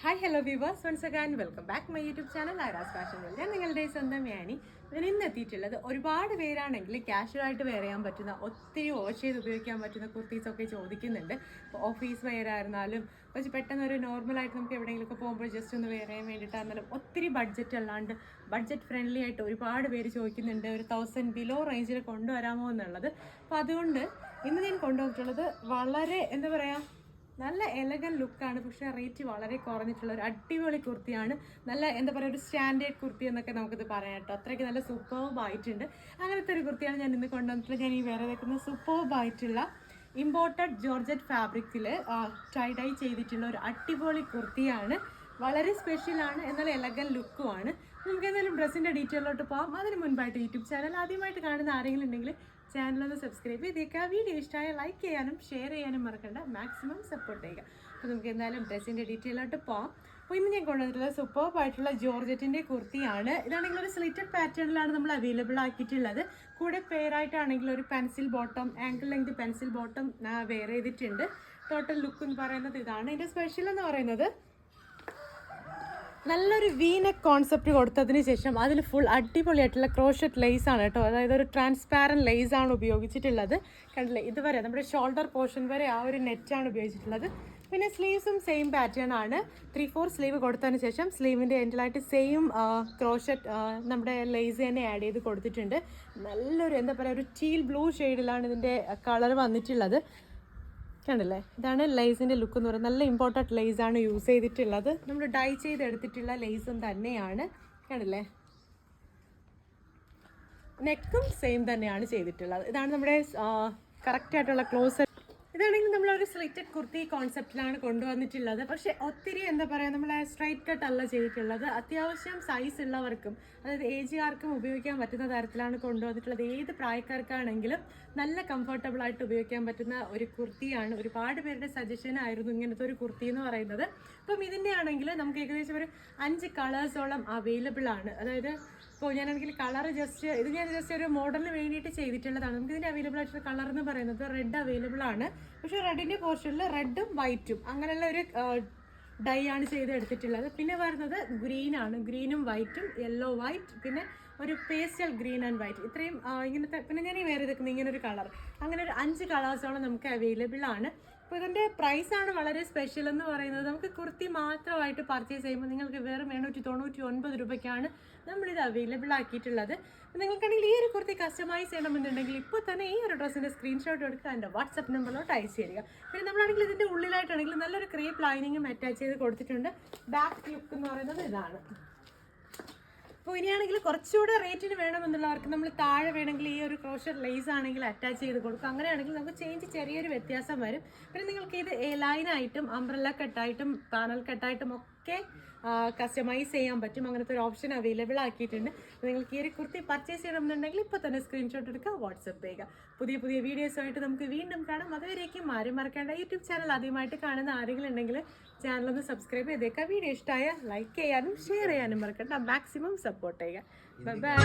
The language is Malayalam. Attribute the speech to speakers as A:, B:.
A: Hi hello viewers, once again welcome back my YouTube channel Aira's fashion world. ഞാൻ നിങ്ങളുടെ സ്വന്തം യാനി. ഞാൻ ഇന്ന് എത്തിയിട്ടുള്ളത് ഒരുപാട് പേരാണെങ്കിൽ ക്യാഷ്വലായിട്ട് വെയർ ചെയ്യാൻ പറ്റുന്ന, ഒത്തിരി വാഷ് ചെയ്ത് ഉപയോഗിക്കാൻ പറ്റുന്ന കുർത്തീസൊക്കെ ചോദിക്കുന്നുണ്ട്. ഇപ്പോൾ ഓഫീസ് വെയർ ആയിരുന്നാലും പക്ഷേ പെട്ടെന്ന് ഒരു നോർമലായിട്ട് നമുക്ക് എവിടെയെങ്കിലുമൊക്കെ പോകുമ്പോൾ ജസ്റ്റ് ഒന്ന് വെയർ ചെയ്യാൻ വേണ്ടിയിട്ടായിരുന്നാലും ഒത്തിരി ബഡ്ജറ്റ് അല്ലാണ്ട് ബഡ്ജറ്റ് ഫ്രണ്ട്ലി ആയിട്ട് ഒരുപാട് പേര് ചോദിക്കുന്നുണ്ട്. ഒരു 1000 ബിലോ റേഞ്ചിൽ കൊണ്ടുവരാമോ എന്നുള്ളത്. അപ്പോൾ അതുകൊണ്ട് ഇന്ന് ഞാൻ കൊണ്ടുവന്നിട്ടുള്ളത് വളരെ എന്താ പറയുക, നല്ല എലഗൻ ലുക്കാണ്. പക്ഷേ റേറ്റ് വളരെ കുറഞ്ഞിട്ടുള്ള ഒരു അടിപൊളി കുർത്തിയാണ്. നല്ല എന്താ പറയുക, ഒരു സ്റ്റാൻഡേർഡ് കുർത്തി എന്നൊക്കെ നമുക്കിത് പറയാം കേട്ടോ. അത്രയ്ക്ക് നല്ല സൂപ്പർബ് ആയിട്ടുണ്ട്. അങ്ങനത്തെ ഒരു കുർത്തിയാണ് ഞാൻ ഇന്ന് കൊണ്ടുവന്നിട്ടുള്ളത്. ഞാൻ ഈ വേറെ വെക്കുന്ന സൂപ്പർബ് ആയിട്ടുള്ള ഇമ്പോർട്ടഡ് ജോർജറ്റ് ഫാബ്രിക്കിൽ ടൈ ഡൈ ചെയ്തിട്ടുള്ള ഒരു അടിപൊളി കുർത്തിയാണ്. വളരെ സ്പെഷ്യലാണ്, എന്നാൽ എലഗൻ ലുക്കുമാണ്. നമുക്ക് എന്തായാലും ഡ്രസ്സിൻ്റെ ഡീറ്റെയിലോട്ട് പോകാം. അതിന് മുൻപായിട്ട് യൂട്യൂബ് ചാനൽ ആദ്യമായിട്ട് കാണുന്ന ആരെങ്കിലും ഉണ്ടെങ്കിൽ ചാനലൊന്ന് സബ്സ്ക്രൈബ് ചെയ്തേക്കുക. വീഡിയോ ഇഷ്ടമായ ലൈക്ക് ചെയ്യാനും ഷെയർ ചെയ്യാനും മറക്കണ്ട. മാക്സിമം സപ്പോർട്ട് ചെയ്യുക. അപ്പോൾ നമുക്ക് എന്തായാലും ഡ്രസ്സിൻ്റെ ഡീറ്റെയിലോട്ട് പോകാം. അപ്പോൾ ഇന്ന് ഞാൻ കൊണ്ടുവന്നിട്ടുള്ളത് സൂപ്പർബ് ആയിട്ടുള്ള ജോർജറ്റിൻ്റെ കുർത്തിയാണ്. ഇതാണെങ്കിൽ ഒരു സ്ലിറ്റഡ് പാറ്റേണിലാണ് നമ്മൾ അവൈലബിൾ ആക്കിയിട്ടുള്ളത്. കൂടെ പെയറായിട്ടാണെങ്കിൽ ഒരു pencil bottom, angle length pencil bottom wear ചെയ്തിട്ടുണ്ട്. ടോട്ടൽ ലുക്ക് എന്ന് പറയുന്നത് ഇതാണ്. ഇതിൻ്റെ സ്പെഷ്യൽ എന്ന് പറയുന്നത് നല്ലൊരു വീനെക്ക് കോൺസെപ്റ്റ് കൊടുത്തതിന് ശേഷം അതിൽ ഫുൾ അടിപൊളിയായിട്ടുള്ള ക്രോഷറ്റ് ലേസ് ആണ് കേട്ടോ. അതായത് ഒരു ട്രാൻസ്പാരൻറ്റ് ലേസ് ആണ് ഉപയോഗിച്ചിട്ടുള്ളത്. കണ്ടില്ലേ, ഇതുവരെ നമ്മുടെ ഷോൾഡർ പോർഷൻ വരെ ആ ഒരു നെറ്റാണ് ഉപയോഗിച്ചിട്ടുള്ളത്. പിന്നെ സ്ലീവ്സും സെയിം പാറ്റേൺ ആണ്. 3/4 സ്ലീവ് കൊടുത്തതിന് ശേഷം സ്ലീവിൻ്റെ എൻഡിലായിട്ട് സെയിം ക്രോഷറ്റ് നമ്മുടെ ലേസ് തന്നെ ആഡ് ചെയ്ത് കൊടുത്തിട്ടുണ്ട്. നല്ലൊരു എന്താ പറയുക, ഒരു ടീൽ ബ്ലൂ ഷെയ്ഡിലാണ് ഇതിൻ്റെ കളർ വന്നിട്ടുള്ളത്. കണ്ടില്ലേ, ഇതാണ് ലേസിൻ്റെ ലുക്ക് എന്ന് പറയുന്നത്. നല്ല ഇമ്പോർട്ടൻറ്റ് ലേസാണ് യൂസ് ചെയ്തിട്ടുള്ളത്. നമ്മൾ ഡൈ ചെയ്തെടുത്തിട്ടുള്ള ലേസും തന്നെയാണ്. കണ്ടില്ലേ, നെക്കും സെയിം തന്നെയാണ് ചെയ്തിട്ടുള്ളത്. ഇതാണ് നമ്മുടെ കറക്റ്റായിട്ടുള്ള ക്ലോസ്. ഇതാണെങ്കിൽ നമ്മളൊരു സ്ലിറ്റഡ് കുർത്തി കോൺസെപ്റ്റിലാണ് കൊണ്ടുവന്നിട്ടുള്ളത്. പക്ഷേ ഒത്തിരി എന്താ പറയുക, നമ്മളെ സ്ട്രൈറ്റ് കട്ട് അല്ല ചെയ്തിട്ടുള്ളത്. അത്യാവശ്യം സൈസ് ഉള്ളവർക്കും അതായത് ഏജുകാർക്കും ഉപയോഗിക്കാൻ പറ്റുന്ന തരത്തിലാണ് കൊണ്ടുവന്നിട്ടുള്ളത്. ഏത് പ്രായക്കാർക്കാണെങ്കിലും നല്ല കംഫർട്ടബിൾ ആയിട്ട് ഉപയോഗിക്കാൻ പറ്റുന്ന ഒരു കുർത്തിയാണ്. ഒരുപാട് പേരുടെ സജഷൻ ആയിരുന്നു ഇങ്ങനത്തെ ഒരു കുർത്തി എന്ന് പറയുന്നത്. അപ്പം ഇതിൻ്റെ ആണെങ്കിൽ നമുക്ക് ഏകദേശം ഒരു 5 കളേഴ്സോളം അവൈലബിൾ ആണ്. അതായത് ഇപ്പോൾ ഞാനാണെങ്കിൽ കളർ ഞാൻ ജസ്റ്റ് ഒരു മോഡലിന് വേണ്ടിയിട്ട് ചെയ്തിട്ടുള്ളതാണ്. നമുക്ക് ഇതിൻ്റെ അവൈലബിൾ ആയിട്ടുള്ള കളർ എന്ന് പറയുന്നത് റെഡ് അവൈലബിൾ ആണ്. പക്ഷേ റെഡിൻ്റെ പോർഷനിൽ റെഡും വൈറ്റും അങ്ങനെയുള്ള ഒരു ഡൈ ആണ് ചെയ്തെടുത്തിട്ടുള്ളത്. പിന്നെ വരുന്നത് ഗ്രീനാണ്, ഗ്രീനും വൈറ്റും, യെല്ലോ വൈറ്റ്, പിന്നെ ഒരു പേസ്റ്റൽ ഗ്രീൻ ആൻഡ് വൈറ്റ്. ഇത്രയും ഇങ്ങനത്തെ, പിന്നെ ഞാൻ ഈ വേറെ എടുക്കുന്ന ഇങ്ങനെ ഒരു കളർ, അങ്ങനെ ഒരു 5 കളേഴ്സോളം നമുക്ക് അവൈലബിൾ ആണ്. അപ്പോൾ ഇതിൻ്റെ പ്രൈസാണ് വളരെ സ്പെഷ്യൽ എന്ന് പറയുന്നത്. നമുക്ക് കുർത്തി മാത്രമായിട്ട് പർച്ചേസ് ചെയ്യുമ്പോൾ നിങ്ങൾക്ക് വെറും 899 രൂപയ്ക്കാണ് നമ്മളിത് അവൈലബിൾ ആക്കിയിട്ടുള്ളത്. നിങ്ങൾക്കാണെങ്കിൽ ഈ ഒരു കുർത്തി കസ്റ്റമൈസ് ചെയ്യണമെന്നുണ്ടെങ്കിൽ ഇപ്പോൾ തന്നെ ഈ ഒരു ഡ്രസ്സിൻ്റെ സ്ക്രീൻഷോട്ട് എടുക്കുക, എൻ്റെ വാട്സപ്പ് നമ്പറിലോട്ട് അയച്ചു തരിക. പിന്നെ നമ്മളാണെങ്കിൽ ഇതിൻ്റെ ഉള്ളിലായിട്ടാണെങ്കിൽ നല്ലൊരു ക്രേപ്പ് ലൈനിങ്ങും അറ്റാച്ച് ചെയ്ത് കൊടുത്തിട്ടുണ്ട്. ബാക്ക് ലുക്ക് എന്ന് പറയുന്നത് ഇതാണ്. അപ്പോൾ ഇനിയാണെങ്കിൽ കുറച്ചുകൂടെ റേറ്റിന് വേണമെന്നുള്ളവർക്ക് നമ്മൾ താഴെ വേണമെങ്കിൽ ഈ ഒരു ക്രോഷറ്റ് ലേസ് ആണെങ്കിൽ അറ്റാച്ച് ചെയ്ത് കൊടുക്കും. അങ്ങനെയാണെങ്കിൽ നമുക്ക് ചെറിയൊരു വ്യത്യാസം വരും. പിന്നെ നിങ്ങൾക്ക് ഇത് ലൈനായിട്ടും അംബ്രല്ല കട്ടായിട്ടും പാനൽ കട്ടായിട്ടും ഒക്കെ കസ്റ്റമൈസ് ചെയ്യാൻ പറ്റും. അങ്ങനത്തെ ഒരു ഓപ്ഷൻ അവൈലബിൾ ആക്കിയിട്ടുണ്ട്. നിങ്ങൾക്ക് ഈ ഒരു കുർത്തി പർച്ചേസ് ചെയ്യണമെന്നുണ്ടെങ്കിൽ ഇപ്പോൾ തന്നെ സ്ക്രീൻഷോട്ട് എടുക്കുക, വാട്സപ്പ് ചെയ്യുക. പുതിയ വീഡിയോസുമായിട്ട് നമുക്ക് വീണ്ടും കാണാം. അതുവരേക്കും ആരും മറക്കേണ്ട, യൂട്യൂബ ചാനൽ ആദ്യമായിട്ട് കാണുന്ന ആരെങ്കിലും ഉണ്ടെങ്കിൽ ചാനലൊന്ന് സബ്സ്ക്രൈബ് ചെയ്തേക്കുക. വീഡിയോ ഇഷ്ടമായ ലൈക്ക് ചെയ്യാനും ഷെയർ ചെയ്യാനും മറക്കണ്ട. മാക്സിമം സപ്പോർട്ട് ചെയ്യുക. ബൈ.